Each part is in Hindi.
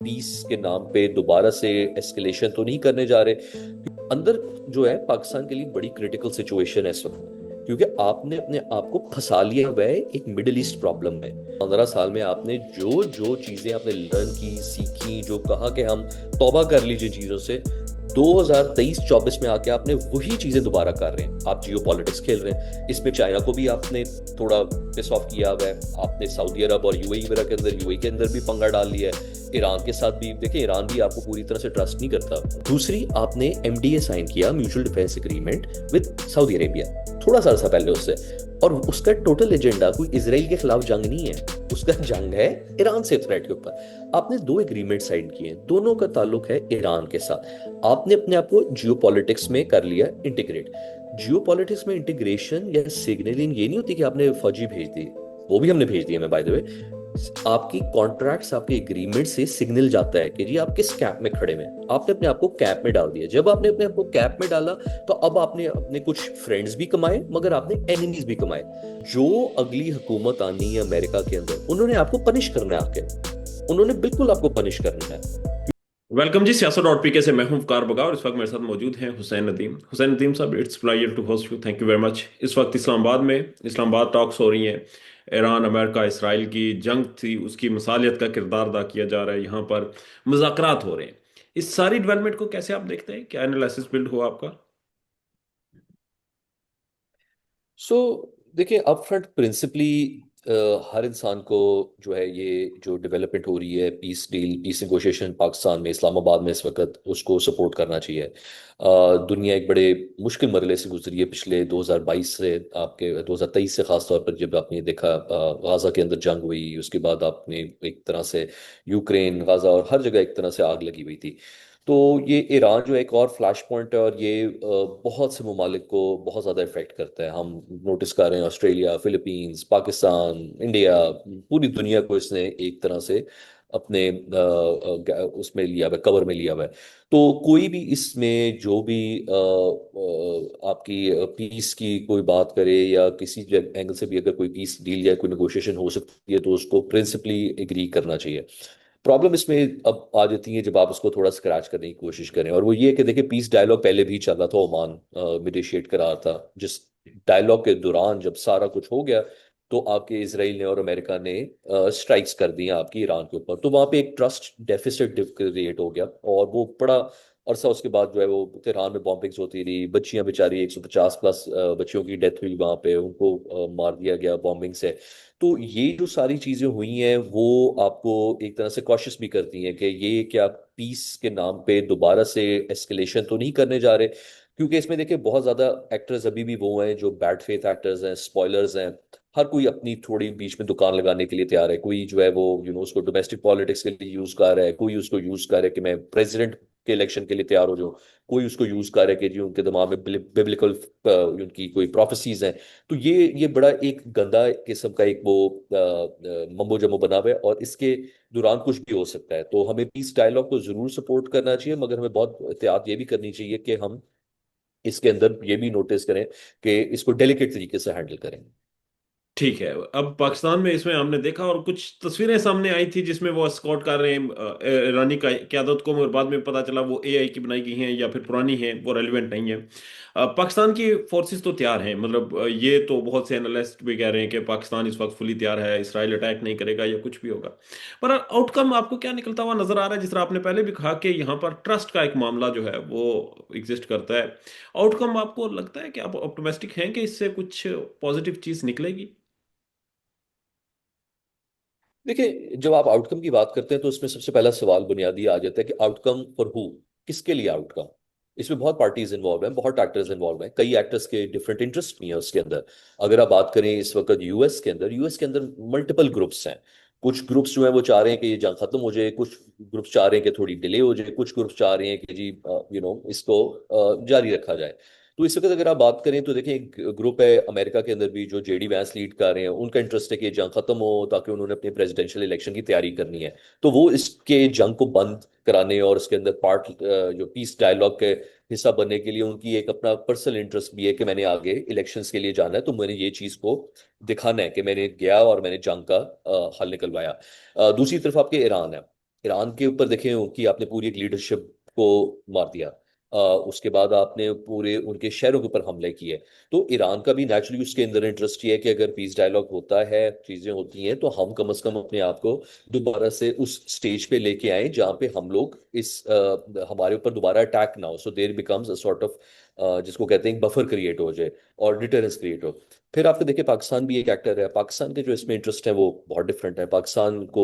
पीस के नाम पे दोबारा से एस्केलेशन तो नहीं करने जा रहे। अंदर जो है पाकिस्तान के लिए बड़ी क्रिटिकल सिचुएशन है इस वक्त, क्योंकि आपने अपने आप को फंसा लिया हुआ है एक मिडिल ईस्ट प्रॉब्लम में। 15 साल में आपने जो जो चीजें आपने लर्न की, सीखी, जो कहा कि हम तौबा कर लीजिए चीजों से, 2023-24 में आके आपने वही चीजें दोबारा कर रहे हैं। आप जियो पॉलिटिक्स खेल रहे हैं, इसमें चाइना को भी आपने थोड़ा पिस ऑफ किया हुआ है। आपने सऊदी अरब और यूएई वगैरह के अंदर, यूएई के अंदर भी पंगा डाल लिया है। ईरान के साथ भी देखिए, ईरान भी आपको पूरी तरह से ट्रस्ट नहीं करता। दूसरी, आपने एमडीए साइन किया, mutual defence agreement with Saudi Arabia, थोड़ा सा अर्सा पहले उससे। और उसका टोटल एजेंडा कोई इसराइल के खिलाफ जंग नहीं है, उसका जंग है ईरान से थ्रेट के ऊपर। आपने दो एग्रीमेंट साइन किए हैं, दोनों का ताल्लुक है ईरान के साथ। आपने अपने आप को जियो पॉलिटिक्स में कर लिया इंटीग्रेट। जियो पॉलिटिक्स में इंटीग्रेशन या सिग्नलिंग ये नहीं होती कि आपने फौजी भेज दी, वो भी हमने भेज दिया। मैं बाय द वे, आपकी कॉन्ट्रैक्ट्स, आपके एग्रीमेंट से सिग्नल जाता है कि जी आप किस कैंप में खड़े में। आपने अपने आप को कैंप में डाल दिया। जब आपने अपने आप को कैंप में डाला, तो अब आपने अपने कुछ फ्रेंड्स भी कमाए, मगर आपने एनिमीज भी कमाए। जो अगली हुकूमत आनी है अमेरिका के अंदर, उन्होंने आपको पनिश करना है आके, उन्होंने बिल्कुल आपको पनिश करना है। वेलकम जी सियासत डॉट पी के से मैं हूं वकार बगा और इस वक्त मेरे साथ मौजूद हैं Hussain Nadeem Sahab. It's pleasure to host you, thank you very much. इस वक्त इस्लामाबाद में इस्लामाबाद टॉक्स हो रही हैं। ईरान अमेरिका इसराइल की जंग थी, उसकी मसालियत का किरदार अदा किया जा रहा है। यहाँ पर मुज़ाकरात हो रहे हैं। इस सारी डेवलपमेंट को कैसे आप देखते हैं? क्या एनालिसिस बिल्ड हुआ आपका? सो देखिए, अपफ्रंट प्रिंसिपली हर इंसान को जो है, ये जो डेवलपमेंट हो रही है, peace deal, peace negotiation Pakistan में, इस्लामाबाद में इस वक्त, उसको सपोर्ट करना चाहिए। दुनिया एक बड़े मुश्किल मरहले से गुजरी है पिछले 2022 से, आपके 2023 से खास तौर पर, जब आपने देखा गाजा के अंदर जंग हुई, उसके बाद आपने एक तरह से यूक्रेन, गाजा और हर जगह एक तरह से आग लगी हुई थी। तो ये ईरान जो एक और फ्लैश पॉइंट है, और ये बहुत से ममालिक को बहुत ज़्यादा इफेक्ट करता है। हम नोटिस कर रहे हैं ऑस्ट्रेलिया, फिलीपींस, पाकिस्तान, इंडिया, पूरी दुनिया को इसने एक तरह से अपने उसमें लिया हुआ है, कवर में लिया हुआ है। तो कोई भी इसमें जो भी आपकी पीस की कोई बात करे, या किसी एंगल से भी अगर कोई पीस डील या कोई नेगोशिएशन हो सकती है, तो उसको प्रिंसिपली एग्री करना चाहिए। प्रॉब्लम इसमें अब आ जाती है जब आप उसको थोड़ा स्क्रैच करने की कोशिश करें, और वो ये है कि देखिए, पीस डायलॉग पहले भी चल रहा था, ओमान मिडिएट करा था। जिस डायलॉग के दौरान जब सारा कुछ हो गया, तो आपके इसराइल ने और अमेरिका ने स्ट्राइक्स कर दी आपकी ईरान के ऊपर, तो वहां पे एक ट्रस्ट डेफिसिट क्रिएट हो गया। और वो बड़ा अरसा उसके बाद जो है, वो तेहरान में बॉम्बिंग्स होती रही, बच्चियां बेचारी 150 प्लस बच्चियों की डेथ हुई वहां पे, उनको मार दिया गया बॉम्बिंग से। तो ये जो सारी चीजें हुई हैं, वो आपको एक तरह से कॉशियस भी करती हैं कि ये क्या पीस के नाम पे दोबारा से एस्केलेशन तो नहीं करने जा रहे। क्योंकि इसमें देखिए, बहुत ज्यादा एक्टर्स अभी भी वो हैं जो बैड फेथ एक्टर्स हैं, स्पॉयलर्स हैं। हर कोई अपनी थोड़ी बीच में दुकान लगाने के लिए तैयार है। कोई जो है वो उसको डोमेस्टिक पॉलिटिक्स के लिए यूज कर रहा है, कोई उसको यूज कर रहा है कि मैं प्रेसिडेंट के इलेक्शन के लिए तैयार हो जाऊं, कोई उसको यूज कर रहा है कि जी उनके दिमाग में बिब्लिकल उनकी कोई प्रोफेसीज हैं। तो ये बड़ा एक गंदा किस्म का एक वो मम्बो जम्बो बना हुआ है, और इसके दौरान कुछ भी हो सकता है। तो हमें पीस डायलॉग को जरूर सपोर्ट करना चाहिए, मगर हमें बहुत एहतियात ये भी करनी चाहिए कि हम इसके अंदर ये भी नोटिस करें कि इसको डेलिकेट तरीके से हैंडल करें। ठीक है। अब पाकिस्तान में इसमें हमने देखा और कुछ तस्वीरें सामने आई थी जिसमें वो स्कॉट कर रहे हैं ईरानी का क्यादत को, मगर बाद में पता चला वो एआई की बनाई गई हैं या फिर पुरानी हैं, वो रेलिवेंट नहीं है। पाकिस्तान की फोर्सेस तो तैयार हैं, मतलब ये तो बहुत से एनालिस्ट भी कह रहे हैं कि पाकिस्तान इस वक्त फुली तैयार है, इसराइल अटैक नहीं करेगा या कुछ भी होगा। पर आउटकम आपको क्या निकलता हुआ नजर आ रहा है? जिस तरह आपने पहले भी कहा कि यहाँ पर ट्रस्ट का एक मामला जो है वो एग्जिस्ट करता है। आउटकम आपको लगता है कि आप ऑप्टिमिस्टिक हैं कि इससे कुछ पॉजिटिव चीज निकलेगी? देखिए, जब आप आउटकम की बात करते हैं, तो उसमें सबसे पहला सवाल बुनियादी आ जाता है कि आउटकम फॉर हु, किसके लिए आउटकम। इसमें बहुत पार्टीज इन्वॉल्व हैं, बहुत एक्टर्स इन्वॉल्व हैं, कई एक्टर्स के डिफरेंट इंटरेस्ट भी हैं उसके अंदर। अगर आप बात करें इस वक्त यूएस के अंदर मल्टीपल ग्रुप्स हैं। कुछ ग्रुप्स जो है वो चाह रहे हैं कि ये जंग खत्म हो जाए, कुछ ग्रुप्स चाह रहे हैं कि थोड़ी डिले हो जाए, कुछ ग्रुप्स चाह रहे हैं कि जी इसको जारी रखा जाए। तो इस वक्त अगर आप बात करें, तो देखिए, एक ग्रुप है अमेरिका के अंदर भी जो जेडी वैंस लीड कर रहे हैं, उनका इंटरेस्ट है कि ये जंग खत्म हो, ताकि उन्होंने अपने प्रेसिडेंशियल इलेक्शन की तैयारी करनी है। तो वो इसके जंग को बंद कराने और इसके अंदर पार्ट जो पीस डायलॉग के हिस्सा बनने के लिए, उनकी एक अपना पर्सनल इंटरेस्ट भी है कि मैंने आगे इलेक्शंस के लिए जाना है, तो मैंने ये चीज को दिखाना है कि मैंने गया और मैंने जंग का हल निकलवाया। दूसरी तरफ आपके ईरान है। ईरान के ऊपर देखें, उनकी आपने पूरी एक लीडरशिप को मार दिया। उसके बाद आपने पूरे उनके शहरों के ऊपर हमले किए। तो ईरान का भी नेचुरली उसके अंदर इंटरेस्ट ये है कि अगर पीस डायलॉग होता है, चीजें होती हैं, तो हम कम से कम अपने आप को दोबारा से उस स्टेज पे लेके आए जहाँ पे हम लोग हमारे ऊपर दोबारा अटैक ना हो। So there becomes a sort of, जिसको कहते हैं, बफर क्रिएट हो जाए और डिटरेंस क्रिएट हो। फिर आपको देखिए, पाकिस्तान भी एक एक्टर है। पाकिस्तान के जो इसमें इंटरेस्ट है वो बहुत डिफरेंट है। पाकिस्तान को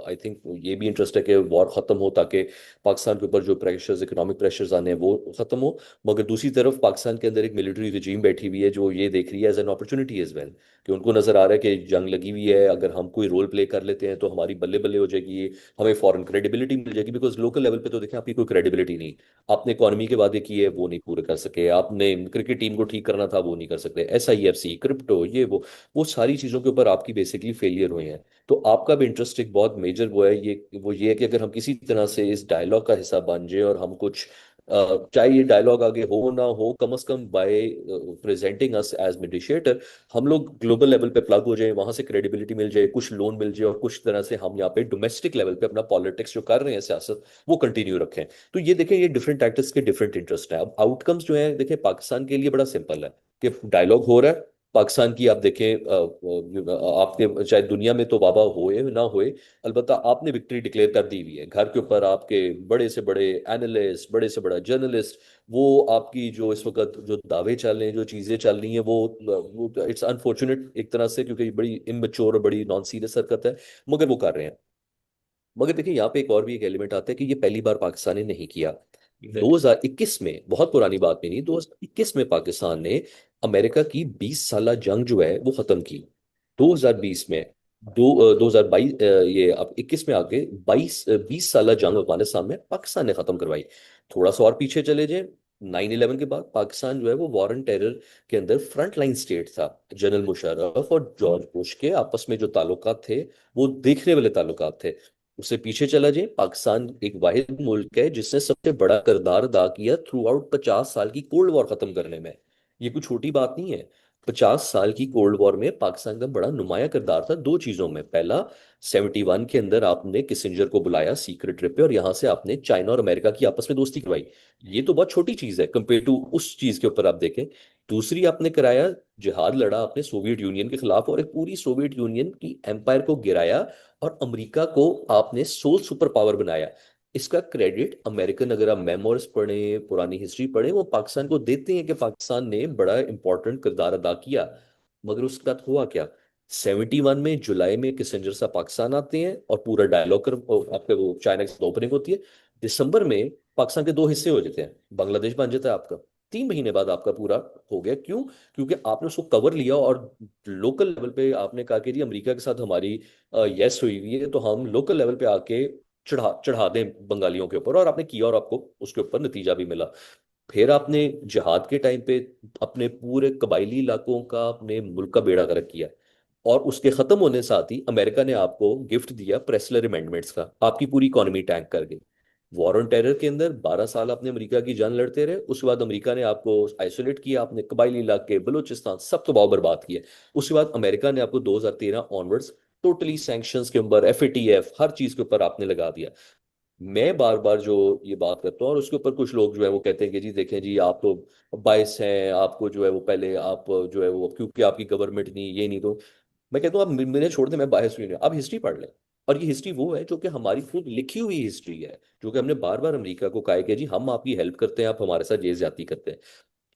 आई थिंक ये भी इंटरेस्ट है कि वॉर खत्म हो, ताकि पाकिस्तान के ऊपर जो प्रेशर्स, इकोनॉमिक प्रेशर्स आने हैं, वो खत्म हो। मगर दूसरी तरफ पाकिस्तान के अंदर एक मिलिट्री रिजीम बैठी हुई है जो ये देख रही है as an opportunity as well, कि उनको नजर आ रहा है कि जंग लगी हुई है, अगर हम कोई रोल प्ले कर लेते हैं तो हमारी बल्ले बल्ले हो जाएगी, हमें फॉरेन क्रेडिबिलिटी मिल जाएगी। बिकॉज लोकल लेवल पे तो देखें, आपकी कोई क्रेडिबिलिटी नहीं। आपने इकोनॉमी के वादे किए वो नहीं पूरे कर सके, आपने क्रिकेट टीम को ठीक करना था वो नहीं कर सकते, SIFC, क्रिप्टो, ये वो सारी चीज़ों के ऊपर आपकी बेसिकली फेलियर हुए हैं। तो आपका भी इंटरेस्ट एक बहुत मेजर वो है, ये है कि अगर हम किसी तरह से इस डायलॉग का हिस्सा बन जाए और हम कुछ, चाहे ये डायलॉग आगे हो ना हो, कम से कम by presenting us as mediator, हम लोग ग्लोबल लेवल पे प्लग हो जाए, वहां से क्रेडिबिलिटी मिल जाए, कुछ लोन मिल जाए, और कुछ तरह से हम यहाँ पे डोमेस्टिक लेवल पे अपना पॉलिटिक्स जो कर रहे हैं, सियासत, वो कंटिन्यू रखें। तो ये देखें, ये डिफरेंट एक्टर्स के डिफरेंट इंटरेस्ट है। अब आउटकम्स जो है देखें, पाकिस्तान के लिए बड़ा सिंपल है कि डायलॉग हो रहा है। पाकिस्तान की आप देखें, आपके चाहे दुनिया में तो वाबा होए ना होए, अलबत्ता आपने विक्ट्री डिक्लेयर कर दी हुई है। घर के ऊपर आपके बड़े से बड़े एनालिस्ट, बड़े से बड़ा जर्नलिस्ट, वो आपकी जो इस वक्त जो दावे चल रहे हैं, जो चीज़ें चल रही हैं, वो इट्स अनफॉर्चुनेट एक तरह से, क्योंकि बड़ी इमेच्योर और बड़ी नॉन सीरियस हरकत है, मगर वो कर रहे हैं। मगर देखिए, यहाँ पे एक और भी एक एलिमेंट आता है कि ये पहली बार पाकिस्तान ने नहीं किया। एग्जैक्टली। 2021 में, बहुत पुरानी बात भी नहीं, 2021 में पाकिस्तान ने अमेरिका की 20 साला जंग जो है वो खत्म की। 2020 में, 2022, ये अब 21 में आके 20 साला जंग अफगानिस्तान में पाकिस्तान ने खत्म करवाई। थोड़ा सा और पीछे चले जाए, 9/11 के बाद पाकिस्तान जो है वो वॉर एंड टेरर के अंदर फ्रंट लाइन स्टेट था। जनरल मुशर्रफ और जॉर्ज बुश के आपस में जो ताल्लुकात थे, वो देखने वाले ताल्लुकात थे। उससे पीछे चला जाए, पाकिस्तान एक वाहिद मुल्क है जिसने सबसे बड़ा किरदार अदा किया थ्रू आउट 50 साल की कोल्ड वॉर खत्म करने में। ये कोई छोटी बात नहीं है। 50 साल की कोल्ड वॉर में पाकिस्तान का बड़ा नुमाया किरदार था दो चीजों में। पहला, 71 के अंदर आपने किसिंजर को बुलाया सीक्रेट ट्रिप पे, और यहां से आपने चाइना और अमेरिका की आपस में दोस्ती करवाई। ये तो बहुत छोटी चीज है कंपेयर टू उस चीज के ऊपर आप देखें। दूसरी, आपने कराया, जिहाद लड़ा आपने सोवियत यूनियन के खिलाफ, और एक पूरी सोवियत यूनियन की एम्पायर को गिराया, और अमेरिका को आपने सोल सुपर पावर बनाया। इसका क्रेडिट अमेरिकन, अगर आप मेमोर्स पढ़े, पुरानी हिस्ट्री पढ़े, वो पाकिस्तान को देते हैं कि पाकिस्तान ने बड़ा इंपॉर्टेंट किरदार अदा किया। मगर उसके बाद हुआ क्या? 71 में जुलाई में किसिंजर साहब पाकिस्तान आते हैं और पूरा डायलॉग कर, आपके वो चाइना के साथ ओपनिंग होती है। दिसंबर में पाकिस्तान के दो हिस्से हो जाते हैं, बांग्लादेश बन जाता है आपका। 3 महीने बाद आपका पूरा हो गया। क्यों? क्योंकि आपने उसको कवर लिया, और लोकल लेवल पे आपने कहा कि जी अमेरिका के साथ हमारी यस हुई हुई है, तो हम लोकल लेवल पे आके चढ़ा चढ़ा दें बंगालियों के ऊपर। और आपने किया, और आपको उसके ऊपर नतीजा भी मिला। फिर आपने जिहाद के टाइम पे अपने पूरे कबायली इलाकों का, अपने मुल्क का बेड़ा गर्क किया। और उसके खत्म होने साथ ही अमेरिका ने आपको गिफ्ट दिया प्रेसलर अमेंडमेंट्स का, आपकी पूरी इकोनॉमी टैंक कर गई। वॉर ऑन टेरर के अंदर 12 साल आपने अमेरिका की जंग लड़ते रहे। उसके बाद अमेरिका ने आपको आइसोलेट किया, आपने कबायली इलाके, बलूचिस्तान, सब तबाह बर्बाद किए। उसके बाद अमेरिका ने आपको 2013 ऑनवर्ड्स टोटली सैंक्शंस के ऊपर, FATF, हर चीज के ऊपर आपने लगा दिया। मैं बार बार जो ये बात करता हूँ, और उसके ऊपर कुछ लोग जो है वो कहते हैं कि जी देखें जी, आप तो बायस हैं, आपको जो है वो पहले आप जो है वो, क्योंकि आपकी गवर्नमेंट नहीं, ये नहीं, तो मैं कहता हूँ आप मेरे छोड़ दें, मैं बायस हुई नहीं, आप हिस्ट्री पढ़ लें। और ये हिस्ट्री वो है जो कि हमारी खुद लिखी हुई हिस्ट्री है, जो कि हमने बार बार अमेरिका को कहा है कि जी हम आपकी हेल्प करते हैं, आप हमारे साथ ये ज्यादती करते हैं।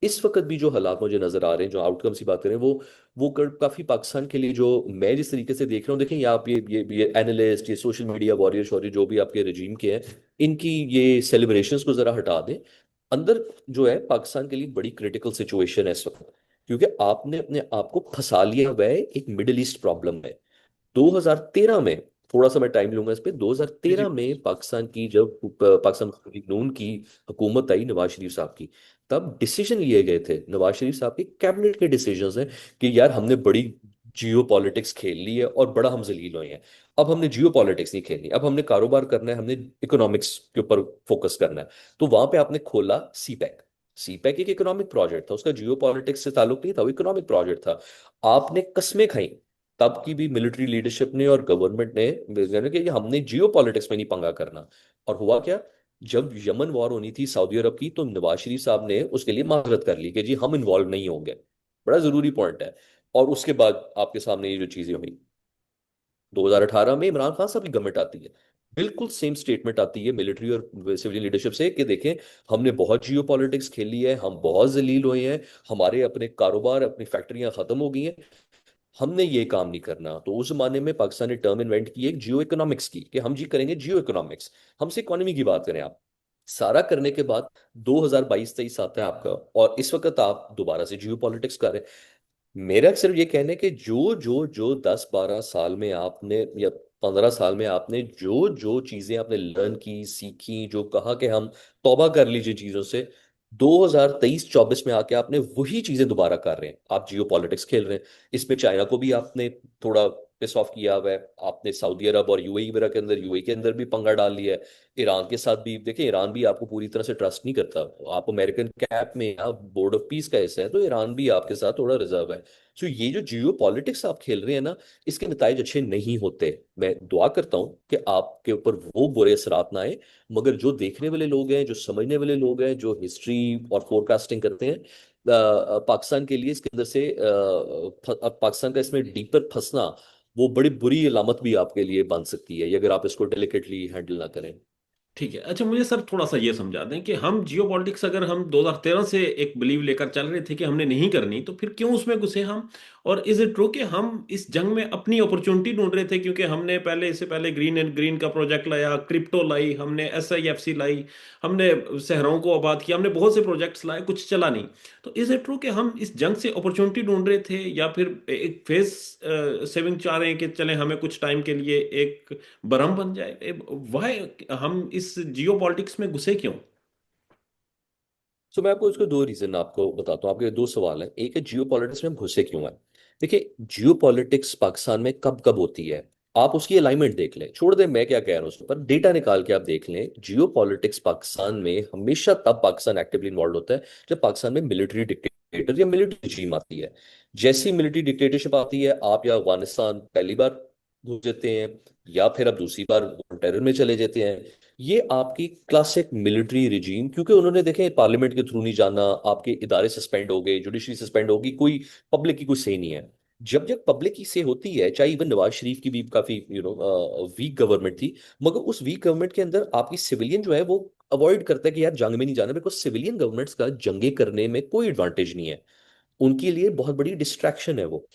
इस वक्त भी जो हालात मुझे नजर आ रहे हैं, जो आउटकम्स की बात करें, वो काफी पाकिस्तान के लिए, जो मैं जिस तरीके से देख रहा हूँ, देखें, ये आप ये एनालिस्ट, ये सोशल मीडिया वॉरियर शॉरियर जो भी आपके रजीम के हैं, इनकी ये सेलिब्रेशंस को जरा हटा दें। अंदर जो है पाकिस्तान के लिए बड़ी क्रिटिकल सिचुएशन है इस वक्त, क्योंकि आपने अपने आप को फंसा लिया हुआ है एक मिडिल ईस्ट प्रॉब्लम में। 2013 में, थोड़ा सा मैं टाइम लूंगा इस पे, जी जी। 2013 में पाकिस्तान की जब पाकिस्तान मुस्लिम लीग नून की हुकूमत आई नवाज शरीफ साहब की, तब डिसीजन लिए गए थे, नवाज शरीफ साहब के कैबिनेट के डिसीजंस हैं, कि यार हमने बड़ी जियो पॉलिटिक्स खेल ली है और बड़ा हम जलील हुए हैं। अब हमने जियो पॉलिटिक्स नहीं खेलनी, अब हमने कारोबार करना है, हमने इकोनॉमिक्स के ऊपर फोकस करना है। तो वहां पे आपने खोला CPEC। CPEC एक इकोनॉमिक प्रोजेक्ट था, उसका जियो पॉलिटिक्स से ताल्लुक नहीं था, वो इकोनॉमिक प्रोजेक्ट था। आपने कस्में खाई तब की भी मिलिट्री लीडरशिप ने और गवर्नमेंट ने जाना कि हमने जियो पॉलिटिक्स में नहीं पंगा करना। और हुआ क्या, जब यमन वॉर होनी थी सऊदी अरब की, तो नवाज शरीफ साहब ने उसके लिए माजरत कर ली कि जी हम इन्वॉल्व नहीं होंगे। बड़ा जरूरी पॉइंट है। और उसके बाद आपके सामने ये जो चीजें हुई, 2018 में इमरान खान साहब की गवर्नमेंट आती है, बिल्कुल सेम स्टेटमेंट आती है मिलिट्री और सिविलियन लीडरशिप से कि देखें हमने बहुत जियो पॉलिटिक्स खेली है, हम बहुत जलील हुए हैं, हमारे अपने कारोबार अपनी फैक्ट्रियां खत्म हो गई हैं, हमने ये काम नहीं करना। तो उस जमाने में पाकिस्तान ने टर्म इन्वेंट की एक जियो इकोनॉमिक्स की, कि हम जी करेंगे जियो इकोनॉमिक्स, हमसे इकोनॉमी की बात करें आप। सारा करने के बाद 2022-23 आता है आपका, और इस वक्त आप दोबारा से जियो पॉलिटिक्स कर रहे हैं। मेरा सिर्फ ये कहना है कि जो जो जो 10-12 साल में आपने, या 15 साल में आपने जो जो चीजें आपने लर्न की, सीखी, जो कहा कि हम तौबा कर लीजिए चीजों से, 2023-24 में आके आपने वही चीजें दोबारा कर रहे हैं। आप जियो पॉलिटिक्स खेल रहे हैं। इसमें चाइना को भी आपने थोड़ा पिस ऑफ किया हुआ है, आपने सऊदी अरब और यूएई वगैरह के अंदर, यूएई के अंदर भी पंगा डाल लिया है। ईरान के साथ भी देखिए, ईरान भी आपको पूरी तरह से ट्रस्ट नहीं करता। आप अमेरिकन कैप में, आप बोर्ड ऑफ पीस का हिस्सा है, तो ईरान भी आपके साथ थोड़ा रिजर्व है। तो ये जो जियो पॉलिटिक्स आप खेल रहे हैं ना, इसके नतीजे अच्छे नहीं होते। मैं दुआ करता हूं कि आपके ऊपर वो बुरे असरात ना आए, मगर जो देखने वाले लोग हैं, जो समझने वाले लोग हैं, जो हिस्ट्री और फोरकास्टिंग करते हैं, पाकिस्तान के लिए इसके अंदर से पाकिस्तान का इसमें डीपर फंसना, वो बड़ी बुरी अलामत भी आपके लिए बन सकती है, ये अगर आप इसको डेलिकेटली हैंडल ना करें। ठीक है। अच्छा, मुझे सर थोड़ा सा ये समझा दें कि हम जियो पॉलिटिक्स अगर हम 2013 से एक बिलीव लेकर चल रहे थे कि हमने नहीं करनी, तो फिर क्यों उसमें घुसे हम? और इज इट ट्रू कि हम इस जंग में अपनी अपॉर्चुनिटी ढूंढ रहे थे? क्योंकि हमने पहले, इससे पहले ग्रीन एंड ग्रीन का प्रोजेक्ट लाया, क्रिप्टो लाई, हमने SIFC लाई, हमने शहरों को आबाद किया, हमने बहुत से प्रोजेक्ट्स लाए, कुछ चला नहीं। तो इज इट ट्रू कि हम इस जंग से अपॉर्चुनिटी ढूंढ रहे थे, या फिर एक फेस सेविंग चाह रहे हैं कि चले हमें कुछ टाइम के लिए एक भ्रम बन जाए? वह हम इस जियो पॉलिटिक्स में घुसे क्यों? सो मैं आपको इसको दो रीजन आपको बताता हूँ। आपके दो सवाल हैं। एक है जियो पॉलिटिक्स में हम घुसे क्यों हैं। देखिए, जियो पॉलिटिक्स पाकिस्तान में कब कब होती है, आप उसकी अलाइनमेंट देख लें, छोड़ दें मैं क्या कह रहा हूँ, उसके ऊपर डेटा निकाल के आप देख लें। जियो पॉलिटिक्स पाकिस्तान में हमेशा तब पाकिस्तान एक्टिवली इन्वॉल्व होता है जब पाकिस्तान में मिलिट्री डिक्टेटर या मिलिट्री regime आती है। जैसी मिलिट्री डिक्टेटरशिप आती है, आप या अफगानिस्तान पहली बार घुस जाते हैं, या फिर आप दूसरी बार टेरर में चले जाते हैं। ये आपकी क्लासिक मिलिट्री रिजीम, क्योंकि उन्होंने देखे पार्लियामेंट के थ्रू नहीं जाना, आपके इदारे सस्पेंड हो गए, जुडिशरी सस्पेंड होगी, कोई पब्लिक की कोई से नहीं है। जब जब पब्लिक की से होती है, चाहे इवन नवाज शरीफ की भी काफी वीक गवर्नमेंट थी, मगर उस वीक गवर्नमेंट के अंदर आपकी सिविलियन जो है वो अवॉइड करता है कि यार जंग में नहीं जाना, बिकॉज सिविलियन गवर्नमेंट्स का जंगे करने में कोई एडवांटेज नहीं है, उनके लिए बहुत बड़ी डिस्ट्रैक्शन है वो।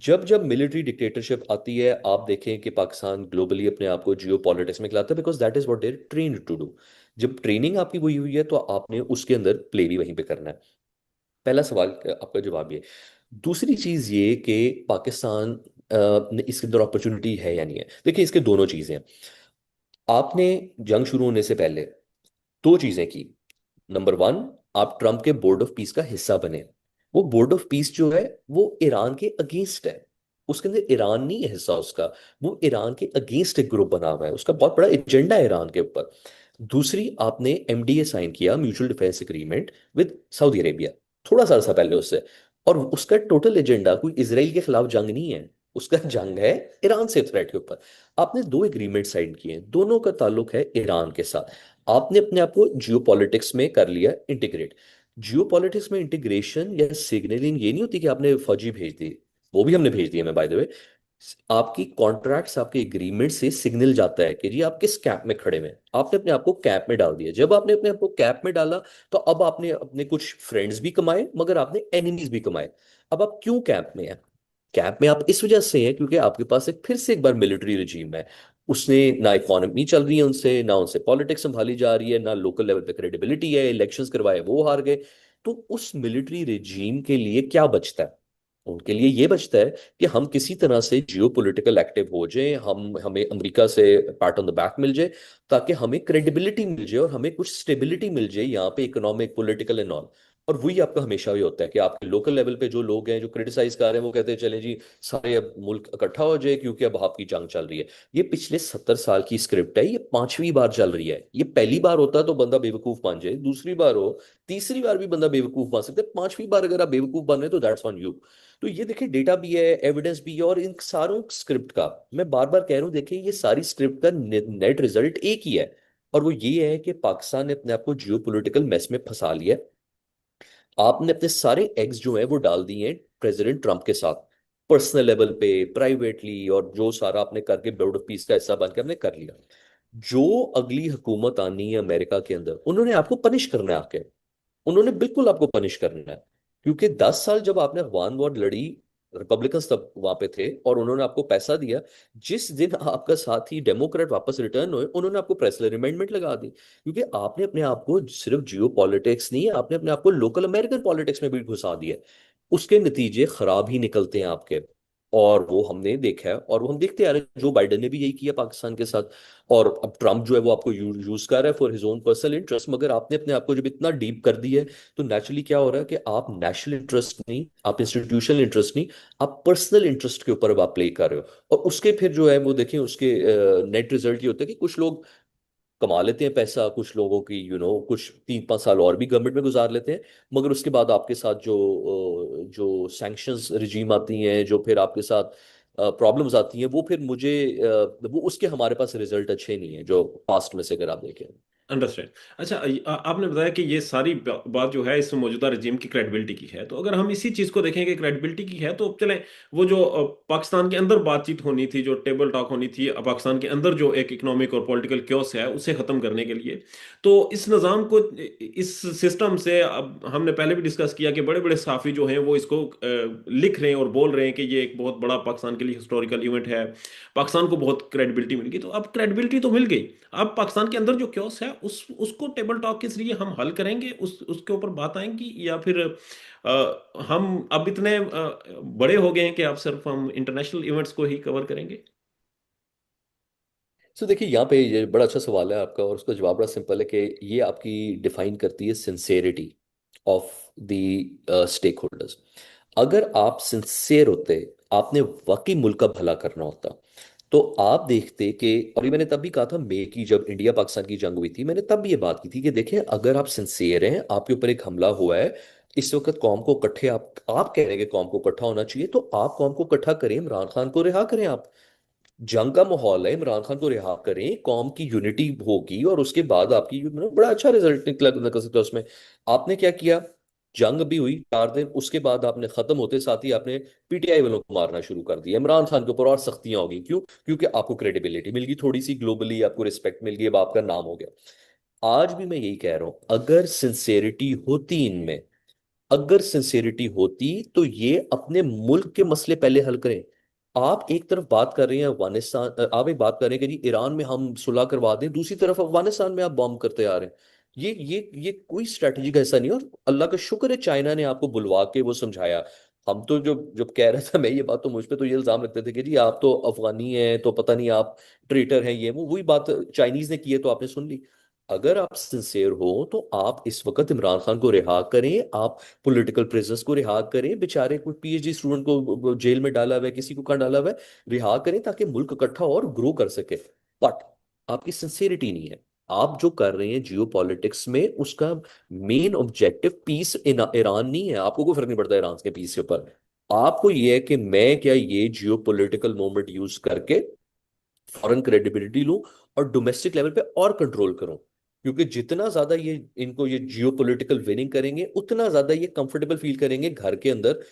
जब जब मिलिट्री डिक्टेटरशिप आती है, आप देखें कि पाकिस्तान ग्लोबली अपने आप को जियो पॉलिटिक्स में खिलाता है, because that is what they train to do. जब ट्रेनिंग आपकी वही हुई है, तो आपने उसके अंदर प्ले भी वहीं पे करना है। पहला सवाल आपका जवाब ये। दूसरी चीज ये कि पाकिस्तान इसके अंदर अपॉर्चुनिटी है या नहीं है। देखिए, इसके दोनों चीजें हैं। आपने जंग शुरू होने से पहले दो चीजें की। नंबर वन, आप ट्रम्प के बोर्ड ऑफ पीस का हिस्सा बने। वो बोर्ड ऑफ पीस जो है वो ईरान के अगेंस्ट है, उसके अंदर ईरान नहीं है हिस्सा उसका, वो ईरान के अगेंस्ट एक ग्रुप बना हुआ है, उसका बहुत बड़ा एजेंडा है ईरान के ऊपर। दूसरी, आपने MDA साइन किया, mutual defence agreement, with Saudi Arabia, थोड़ा सा पहले उससे। और उसका टोटल एजेंडा कोई इसराइल के खिलाफ जंग नहीं है, उसका जंग है ईरान से थ्रेट के ऊपर। आपने दो एग्रीमेंट साइन किए हैं, दोनों का ताल्लुक है ईरान के साथ। आपने अपने आप को जियो पॉलिटिक्स में कर लिया इंटीग्रेट। जियो पॉलिटिक्स में इंटीग्रेशन या सिग्नलिंग ये नहीं होती कि आपने फौजी भेज दी, वो भी हमने भेज दिया। मैं बाय द वे, आपकी कॉन्ट्रैक्ट्स, आपके एग्रीमेंट से सिग्नल जाता है कि जी आप किस कैंप में खड़े हुए हैं। आपने अपने आप को कैंप में डाल दिया। जब आपने अपने आप को कैंप में डाला, तो अब आपने अपने कुछ फ्रेंड्स भी कमाए, मगर आपने एनिमीज भी कमाए। अब आप क्यों कैंप में हैं? कैंप में आप इस वजह से हैं क्योंकि आपके पास एक फिर से एक बार मिलिट्री रिजीम है। उसने ना इकोनॉमी चल रही है उनसे, ना उनसे पॉलिटिक्स संभाली जा रही है, ना लोकल लेवल पे क्रेडिबिलिटी है, इलेक्शंस करवाए वो हार गए। तो उस मिलिट्री रिजीम के लिए क्या बचता है? उनके लिए ये बचता है कि हम किसी तरह से जियो पॉलिटिकल एक्टिव हो जाए, हमें अमेरिका से पैट ऑन द बैक मिल जाए, ताकि हमें क्रेडिबिलिटी मिल जाए और हमें कुछ स्टेबिलिटी मिल जाए यहाँ पे, इकोनॉमिक, पॉलिटिकल एंड ऑल। और वही आपका हमेशा ही होता है कि आपके लोकल लेवल पे जो लोग हैं जो क्रिटिसाइज कर रहे हैं वो कहते हैं चलें जी सारे अब मुल्क इकट्ठा हो जाए क्योंकि अब आपकी जंग चल रही है। ये पिछले 70 साल की स्क्रिप्ट है, ये 5वीं बार चल रही है। ये पहली बार होता तो बंदा बेवकूफ मान जाए, दूसरी बार हो, तीसरी बार भी बंदा बेवकूफ मान सकता है, 5वीं बार अगर आप बेवकूफ बन रहे हो तो दैट्स ऑन यू। तो ये देखिए डेटा भी है, एविडेंस भी है, और इन सारों स्क्रिप्ट का मैं बार बार कह रहा हूँ, देखिए ये सारी स्क्रिप्ट का नेट रिजल्ट एक ही है, और वो ये है कि पाकिस्तान ने अपने आप को जियो पोलिटिकल मेस में फंसा लिया है। आपने अपने सारे एग्स जो हैं वो डाल दिए हैं प्रेसिडेंट ट्रंप के साथ, पर्सनल लेवल पे, प्राइवेटली, और जो सारा आपने करके बोर्ड ऑफ पीस का हिस्सा बन के आपने कर लिया। जो अगली हुकूमत आनी है अमेरिका के अंदर, उन्होंने आपको पनिश करना है आके, उन्होंने बिल्कुल आपको पनिश करना है। क्योंकि 10 साल जब आपने अफगान वॉर लड़ी, रिपब्लिकन्स तब वहां पे थे और उन्होंने आपको पैसा दिया, जिस दिन आपका साथी डेमोक्रेट वापस रिटर्न हुए उन्होंने आपको प्रेसिडेंट अमेंडमेंट लगा दी, क्योंकि आपने अपने आप को सिर्फ जियो पॉलिटिक्स नहीं, आपने अपने आप को लोकल अमेरिकन पॉलिटिक्स में भी घुसा दिया। उसके नतीजे खराब ही निकलते हैं आपके। और वो हमने देखा है और वो हम देखते आ रहे हैं, जो बाइडेन ने भी यही किया पाकिस्तान के साथ। और अब ट्रम्प जो है वो आपको यूज कर रहा है for his own personal interest, मगर आपने अपने आप को जब इतना डीप कर दिया है तो नेचुरली क्या हो रहा है कि आप नेशनल इंटरेस्ट नहीं, आप इंस्टीट्यूशनल इंटरेस्ट नहीं, आप पर्सनल इंटरेस्ट के ऊपर अब आप प्ले कर रहे हो। और उसके फिर जो है वो देखिए उसके नेट रिजल्ट ये होता है कि कुछ लोग कमा लेते हैं पैसा, कुछ लोगों की कुछ 3-5 साल और भी गवर्नमेंट में गुजार लेते हैं, मगर उसके बाद आपके साथ जो सैंक्शंस रिजीम आती हैं, जो फिर आपके साथ प्रॉब्लम्स आती हैं, वो फिर वो उसके हमारे पास रिजल्ट अच्छे नहीं है जो पास्ट में से अगर आप देखें। अंडरस्टैंड। अच्छा, आपने बताया कि ये सारी बात जो है इस मौजूदा रजीम की क्रेडिबिलिटी की है, तो अगर हम इसी चीज को देखें कि क्रेडिबिलिटी की है, तो चलें वो जो पाकिस्तान के अंदर बातचीत होनी थी, जो टेबल टॉक होनी थी, पाकिस्तान के अंदर जो एक इकोनॉमिक और पॉलिटिकल क्योस है उसे खत्म करने के लिए, तो इस निज़ाम को, इस सिस्टम से, अब हमने पहले भी डिस्कस किया कि बड़े बड़े साफी जो हैं वो इसको लिख रहे हैं और बोल रहे हैं कि ये एक बहुत बड़ा पाकिस्तान के लिए हिस्टोरिकल इवेंट है, पाकिस्तान को बहुत क्रेडिबिलिटी मिल गई। तो अब क्रेडिबिलिटी तो मिल गई, अब पाकिस्तान के अंदर जो क्योस है उसको टेबल टॉक के जरिए हम हल करेंगे, उसके ऊपर बात आएंगी, या फिर हम अब इतने बड़े हो गए हैं कि अब सिर्फ हम इंटरनेशनल इवेंट्स को ही कवर करेंगे? सो देखिए यहाँ पे ये बड़ा अच्छा सवाल है आपका, और उसका जवाब बड़ा सिंपल है कि ये आपकी डिफाइन करती है sincerity of the stakeholders. अगर आप सिंसेर होते, आपने वाकई मुल्क का भला करना होता, तो आप देखते कि, और ये मैंने तब भी कहा था मई की जब इंडिया पाकिस्तान की जंग हुई थी, मैंने तब भी ये बात की थी कि देखिए अगर आप सिंसेर हैं, आपके ऊपर एक हमला हुआ है, इस वक्त कौम को इकट्ठे, आप कह रहे हैं कि कौम को इकट्ठा होना चाहिए, तो आप कौम को इकट्ठा करें, इमरान खान को रिहा करें। आप, जंग का माहौल है, इमरान खान को रिहा करें, कौम की यूनिटी होगी, और उसके बाद आपकी बड़ा अच्छा रिजल्ट निकला निकल सकता है उसमें। आपने क्या किया, जंग भी हुई 4 दिन, उसके बाद आपने खत्म होते साथ ही आपने पीटीआई वालों को मारना शुरू कर दिया, इमरान खान के ऊपर और सख्तियां होगी। क्यों? क्योंकि आपको क्रेडिबिलिटी मिल गई, थोड़ी सी ग्लोबली आपको रिस्पेक्ट मिल गई, अब आपका नाम हो गया। आज भी मैं यही कह रहा हूं, अगर सिंसेरिटी होती इनमें, अगर सिंसेरिटी होती, तो ये अपने मुल्क के मसले पहले हल करें। आप एक तरफ बात कर रहे हैं अफगानिस्तान, आप एक बात कर रहे हैं कि जी ईरान में हम सुलह करवा दें, दूसरी तरफ अफगानिस्तान में आप बॉम्ब करते आ रहे हैं। ये कोई स्ट्रैटेजी का हिस्सा नहीं है। और अल्लाह का शुक्र है चाइना ने आपको बुलवा के वो समझाया। हम तो जो जब कह रहे थे मैं ये बात, तो मुझ पे तो ये इल्जाम रखते थे कि जी आप तो अफगानी हैं तो पता नहीं आप ट्रेटर हैं, ये वो, वही बात चाइनीज ने की है तो आपने सुन ली। अगर आप सिंसेर हो तो आप इस वक्त इमरान खान को रिहा करें, आप पॉलिटिकल प्रिजनर्स को रिहा करें, बेचारे कोई पीएचडी स्टूडेंट को जेल में डाला हुआ है, किसी को कहाँ डाला हुआ है, रिहा करें ताकि मुल्क इकट्ठा और ग्रो कर सके। बट आपकी सिंसेरिटी नहीं है। आप जो कर रहे हैं जियो पॉलिटिक्स में, उसका main objective peace in Iran नहीं है, आपको कोई फर्क नहीं पड़ता ईरान के पीस के ऊपर। आपको ये है कि मैं क्या ये जियो पॉलिटिकल मोमेंट यूज करके फॉरेन क्रेडिबिलिटी लूं और डोमेस्टिक लेवल पे और कंट्रोल करूं। क्योंकि जितना ज्यादा ये इनको ये जियो पॉलिटिकल विनिंग करेंगे, उतना ज्यादा ये कंफर्टेबल फील करेंगे घर के अंदर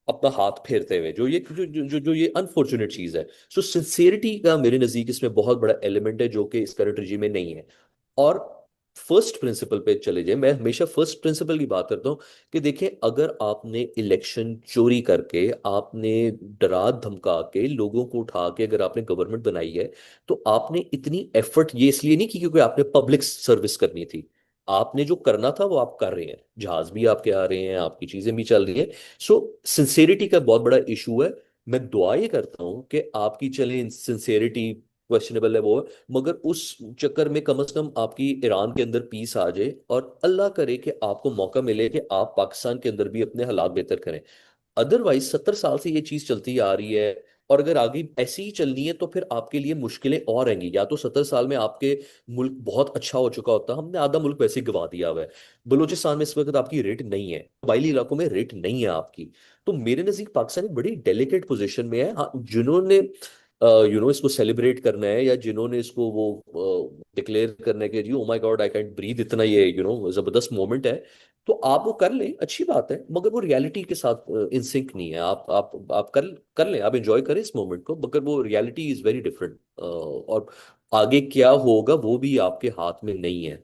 अपना हाथ फेरते हुए, जो ये जो ये अनफॉर्चुनेट चीज है। सो सिंसेरिटी का मेरे नजदीक इसमें बहुत बड़ा एलिमेंट है जो कि इस करंट regime में नहीं है। और फर्स्ट प्रिंसिपल पे चले जाए, मैं हमेशा फर्स्ट प्रिंसिपल की बात करता हूँ कि देखिए अगर आपने इलेक्शन चोरी करके, आपने डरा धमका के लोगों को उठा के अगर आपने गवर्नमेंट बनाई है, तो आपने इतनी एफर्ट ये इसलिए नहीं की क्योंकि आपने पब्लिक सर्विस करनी थी। आपने जो करना था वो आप कर रहे हैं, जहाज भी आपके आ रहे हैं, आपकी चीजें भी चल रही हैं। सो सिंसेरिटी का बहुत बड़ा इशू है। मैं दुआ ये करता हूँ कि आपकी चले सिंसेरिटी क्वेश्चनेबल है वो है। मगर उस चक्कर में कम से कम आपकी ईरान के अंदर पीस आ जाए, और अल्लाह करे कि आपको मौका मिले कि आप पाकिस्तान के अंदर भी अपने हालात बेहतर करें। अदरवाइज 70 साल से ये चीज चलती आ रही है, और अगर आगे ऐसी ही चलनी है तो फिर आपके लिए मुश्किलें और आएंगी। या तो 70 साल में आपके मुल्क बहुत अच्छा हो चुका होता, हमने आधा मुल्क वैसे ही गवा दिया हुआ है। बलूचिस्तान में इस वक्त आपकी रेट नहीं है, कबायली इलाकों में रेट नहीं है आपकी। तो मेरे नजदीक पाकिस्तान एक बड़ी डेलिकेट पोजीशन में है। हाँ, जिन्होंने इसको सेलिब्रेट करना है, या जिन्होंने इसको वो डिक्लेयर करना है कि जी oh my god I can't breathe, इतना ये जबरदस्त मोमेंट है, तो आप वो कर लें, अच्छी बात है। मगर वो रियलिटी के साथ इन सिंक नहीं है। आप कर कर लें, आप एंजॉय करें इस मोमेंट को, मगर वो रियलिटी इज वेरी डिफरेंट। और आगे क्या होगा वो भी आपके हाथ में नहीं है।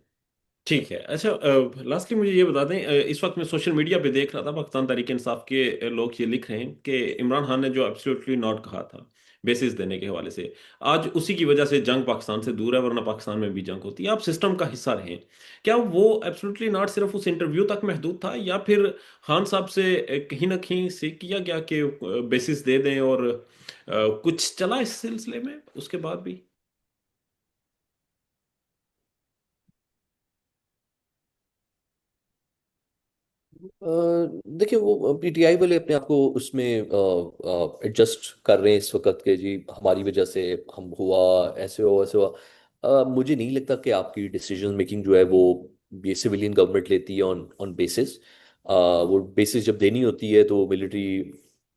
ठीक है। अच्छा, लास्टली मुझे ये बता दें, इस वक्त मैं सोशल मीडिया पे देख रहा था, पाकिस्तान तहरीक इंसाफ के लोग ये लिख रहे हैं कि इमरान खान ने जो एब्सोल्युटली नॉट कहा था बेसिस देने के हवाले से, आज उसी की वजह से जंग पाकिस्तान से दूर है, वरना पाकिस्तान में भी जंग होती है, आप सिस्टम का हिस्सा रहे। क्या वो एब्सोल्युटली नॉट सिर्फ उस इंटरव्यू तक महदूद था, या फिर खान साहब से कहीं ना कहीं से किया गया कि बेसिस दे दें, और कुछ चला इस सिलसिले में उसके बाद भी? देखिए, वो पीटीआई वाले अपने आप को उसमें एडजस्ट कर रहे हैं इस वक्त के जी हमारी वजह से हम हुआ, ऐसे हुआ वैसे हुआ। मुझे नहीं लगता कि आपकी डिसीजन मेकिंग जो है वो ये सिविलियन गवर्नमेंट लेती है ऑन ऑन बेसिस। वो बेसिस जब देनी होती है तो मिलिट्री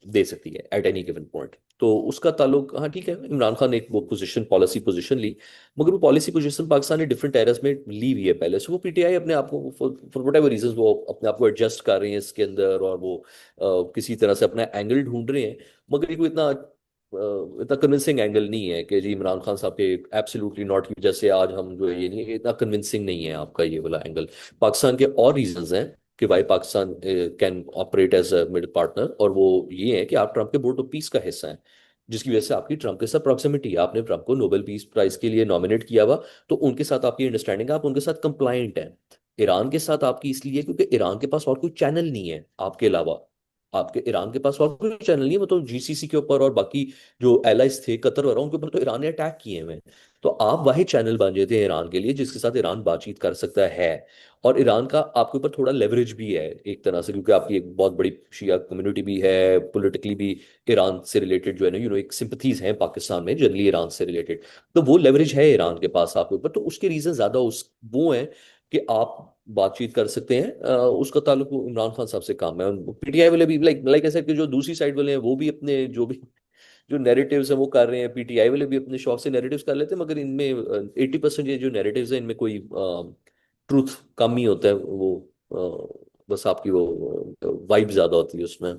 दे सकती है एट एनी गिवन पॉइंट। तो उसका ताल्लुक, हाँ ठीक है, इमरान खान ने एक वो पोजीशन, पॉलिसी पोजीशन ली, मगर वो पॉलिसी पोजीशन पाकिस्तान ने डिफरेंट एरास में ली हुई है पहले से। वो पीटीआई अपने आप को फॉर वट एवर रीजन वो अपने आप को एडजस्ट कर रहे हैं इसके अंदर, और वो किसी तरह से अपना एंगल ढूंढ रहे हैं। मगर ये कोई इतना कन्विंसिंग एंगल नहीं है कि जी इमरान खान साहब के एब्सोल्युटली नॉट की वजह से आज हम जो है, ये नहीं, इतना कन्विंसिंग नहीं है आपका ये वाला एंगल। पाकिस्तान के और रीजंस हैं कि भाई Pakistan can operate as a mid partner, और वो ये है कि आप ट्रम्प के बोर्ड ऑफ पीस का हिस्सा हैं, जिसकी वजह से आपकी ट्रम्प के साथ प्रॉक्सिमिटी है। आपने ट्रम्प को नोबेल पीस प्राइज के लिए नॉमिनेट किया हुआ, तो उनके साथ आपकी अंडरस्टैंडिंग है, आप उनके साथ कंप्लाइंट हैं। ईरान के साथ आपकी इसलिए क्योंकि ईरान के पास और कोई चैनल नहीं है आपके अलावा। आपके ईरान के पास और कोई चैनल नहीं है, वो तो जीसीसी के ऊपर और बाकी जो एलाइज थे कतर वगैरह उनके ऊपर तो ईरान ने अटैक किए हुए हैं। तो आप वाहिद चैनल बन जाते हैं ईरान के लिए जिसके साथ ईरान बातचीत कर सकता है। और ईरान का आपके ऊपर थोड़ा लेवरेज भी है एक तरह से, क्योंकि आपकी एक बहुत बड़ी शिया कम्युनिटी भी है, पॉलिटिकली भी ईरान से रिलेटेड जो है ना, एक सिंपथीज हैं पाकिस्तान में जनरली ईरान से रिलेटेड। तो वो लेवरेज है ईरान के पास आपके ऊपर, तो उसके रीजन ज्यादा उस वो हैं कि आप बातचीत कर सकते हैं। उसका ताल्लुक वो इमरान खान साहब से काम है। पीटीआई वाले भी लाइक लाइक ऐसा कि जो दूसरी साइड वाले हैं वो भी अपने जो भी जो नैरेटिव्स है वो कर रहे हैं, पीटीआई वाले भी अपने शौक से नैरेटिव्स कर लेते हैं, मगर इनमें 80% ये जो नैरेटिव्स है इनमें कोई ट्रूथ कम ही होता है। वो बस आपकी वो वाइब ज्यादा होती है उसमें।